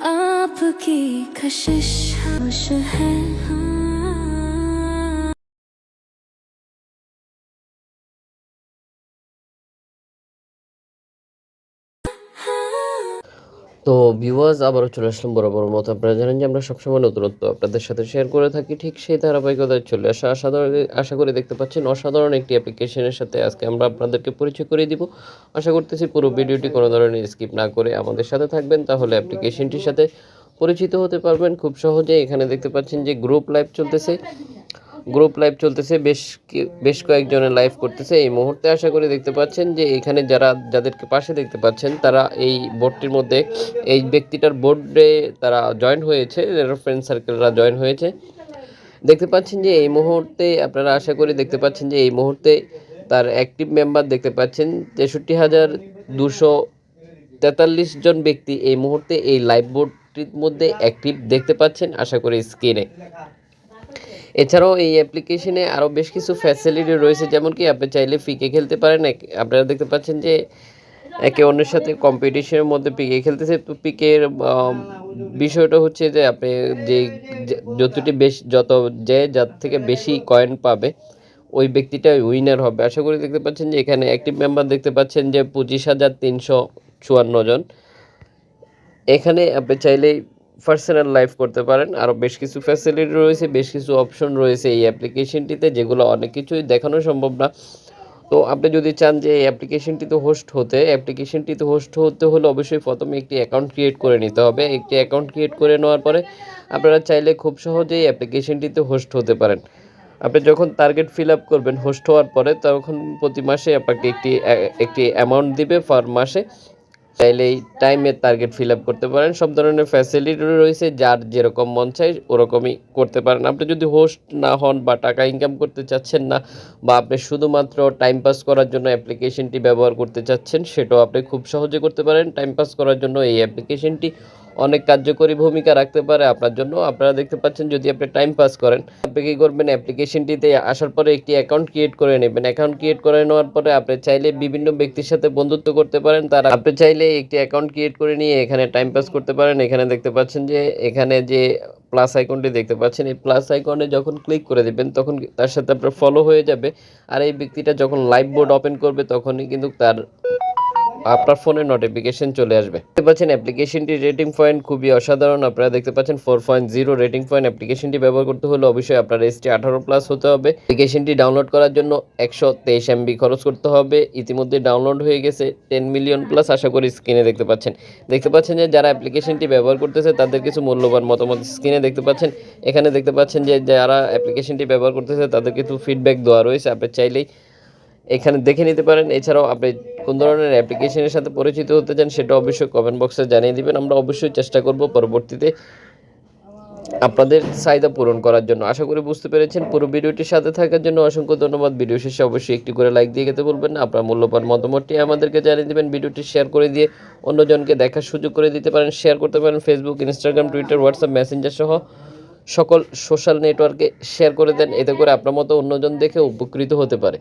आपकी कशिश खामोश है। তো ভিউয়ার্স আবারও চলে আসলাম বরাবর মতো। আপনারা জানেন যে আমরা সবসময় নতুনত্ব আপনাদের সাথে শেয়ার করে থাকি, ঠিক সেই ধারাবাহিকতায় চলে আসা আশা করি দেখতে পাচ্ছেন অসাধারণ একটি অ্যাপ্লিকেশনের সাথে আজকে আমরা আপনাদেরকে পরিচয় করিয়ে দিব। আশা করতেছি পুরো ভিডিওটি কোনো ধরনের স্কিপ না করে আমাদের সাথে থাকবেন, তাহলে অ্যাপ্লিকেশনটির সাথে পরিচিত হতে পারবেন খুব সহজে। এখানে দেখতে পাচ্ছেন যে গ্রুপ লাইভ চলতেছে, বেশ কয়েকজনের লাইভ করতেছে এই মুহূর্তে। আশা করি দেখতে পাচ্ছেন যে এখানে যাদেরকে পাশে দেখতে পাচ্ছেন তারা এই বোর্ডটির মধ্যে, এই ব্যক্তিটার বোর্ডে তারা জয়েন হয়েছে, ফ্রেন্ড সার্কেলরা জয়েন হয়েছে। দেখতে পাচ্ছেন যে এই মুহূর্তে আপনারা আশা করি দেখতে পাচ্ছেন যে এই মুহূর্তে তার অ্যাক্টিভ মেম্বার দেখতে পাচ্ছেন 63,243 জন ব্যক্তি এই মুহূর্তে এই লাইভ বোর্ডটির মধ্যে অ্যাক্টিভ দেখতে পাচ্ছেন আশা করি স্ক্রিনে। এছাড়াও এই অ্যাপ্লিকেশনে আরও বেশ কিছু ফ্যাসিলিটি রয়েছে, যেমন কি আপনি চাইলে পিকে খেলতে পারেন। আপনারা দেখতে পাচ্ছেন যে একে অন্যের সাথে কম্পিটিশনের মধ্যে পিকে খেলতেছে। তো পিকের বিষয়টা হচ্ছে যে আপনি যার থেকে বেশি কয়েন পাবে ওই ব্যক্তিটা উইনার হবে। আশা করি দেখতে পাচ্ছেন যে এখানে অ্যাক্টিভ মেম্বার দেখতে পাচ্ছেন যে 25,354 জন। এখানে আপনি চাইলেই পার্সোনাল লাইভ করতে পারেন। আরও বেশ কিছু ফ্যাসিলিটি রয়েছে, বেশ কিছু অপশন রয়েছে এই অ্যাপ্লিকেশনটিতে, যেগুলো অনেক কিছুই দেখানো সম্ভব না। তো আপনি যদি চান যে এই অ্যাপ্লিকেশনটিতে হোস্ট হতে হলে অবশ্যই প্রথমে একটি অ্যাকাউন্ট ক্রিয়েট করে নিতে হবে। একটি অ্যাকাউন্ট ক্রিয়েট করে নেওয়ার পরে আপনারা চাইলে খুব সহজেই অ্যাপ্লিকেশনটিতে হোস্ট হতে পারেন। আপনি যখন টার্গেট ফিল আপ করবেন হোস্ট হওয়ার পরে, তখন প্রতি মাসে আপনাকে একটি অ্যামাউন্ট দিবে পার মাসে। চাইলে এই টাইমের টার্গেট ফিল আপ করতে পারেন। সব ধরনের ফ্যাসিলিটি রয়েছে, যার যেরকম মন চাই ওরকমই করতে পারেন। আপনি যদি হোস্ট না হন বা টাকা ইনকাম করতে চাচ্ছেন না, বা আপনি শুধুমাত্র টাইম পাস করার জন্য অ্যাপ্লিকেশনটি ব্যবহার করতে চাচ্ছেন, সেটাও আপনি খুব সহজে করতে পারেন। টাইম পাস করার জন্য এই অ্যাপ্লিকেশনটি অনেক কার্যকরী ভূমিকা রাখতে পারে আপনার জন্য। আপনারা দেখতে পাচ্ছেন যদি আপনি টাইম পাস করেন, আপনি কী করবেন, অ্যাপ্লিকেশনটিতে আসার পরে একটি অ্যাকাউন্ট ক্রিয়েট করে নেবেন। অ্যাকাউন্ট ক্রিয়েট করে নেওয়ার পরে আপনি চাইলে বিভিন্ন ব্যক্তির সাথে বন্ধুত্ব করতে পারেন। আপনি চাইলে একটি অ্যাকাউন্ট ক্রিয়েট করে নিয়ে এখানে টাইম পাস করতে পারেন। এখানে দেখতে পাচ্ছেন যে এখানে যে প্লাস আইকনটি দেখতে পাচ্ছেন, এই প্লাস আইকনে যখন ক্লিক করে দেবেন তখন তার সাথে আপনার ফলো হয়ে যাবে। আর এই ব্যক্তিটা যখন লাইভ বোর্ড ওপেন করবে তখনই কিন্তু আপনার ফোনে নোটিফিকেশন চলে আসবে। দেখতে পাচ্ছেন অ্যাপ্লিকেশনটি রেটিং পয়েন্ট খুবই অসাধারণ। আপনারা দেখতে পাচ্ছেন 4.0 রেটিং পয়েন্ট। অ্যাপ্লিকেশনটি ব্যবহার করতে হলে অবশ্যই আপনার ST 18+ হতে হবে। অ্যাপ্লিকেশনটি ডাউনলোড করার জন্য 123 MB খরচ করতে হবে। ইতিমধ্যে ডাউনলোড হয়ে গেছে 10 মিলিয়ন প্লাস। আশা করি স্ক্রিনে দেখতে পাচ্ছেন যে যারা অ্যাপ্লিকেশনটি ব্যবহার করতেছে তাদের কিছু মূল্যবান মতামত স্ক্রিনে দেখতে পাচ্ছেন। এখানে দেখতে পাচ্ছেন যে যারা অ্যাপ্লিকেশনটি ব্যবহার করতেছে তাদের কিছু ফিডব্যাক দেওয়া রয়েছে, আপনি চাইলেই এখানে দেখে নিতে পারেন। এছাড়াও আপনি কোন ধরনের অ্যাপ্লিকেশনের সাথে পরিচিত হতে চান সেটা অবশ্যই কমেন্ট বক্সে জানিয়ে দিবেন। আমরা অবশ্যই চেষ্টা করব পরবর্তীতে আপনাদের চাহিদা পূরণ করার জন্য। আশা করি বুঝতে পেরেছেন। পুরো ভিডিওটির সাথে থাকার জন্য অসংখ্য ধন্যবাদ। ভিডিও শেষে অবশ্যই একটি করে লাইক দিয়ে যেতে বলবেন না। আপনার মূল্যবান মতামতটি আমাদেরকে জানিয়ে দেবেন। ভিডিওটি শেয়ার করে দিয়ে অন্যজনকে দেখার সুযোগ করে দিতে পারেন। শেয়ার করতে পারেন Facebook, Instagram, Twitter, WhatsApp, Messenger সহ সকল সোশ্যাল নেটওয়ার্কে শেয়ার করে দেন। এতে করে আপনার মতো অন্যজন দেখে উপকৃত হতে পারে।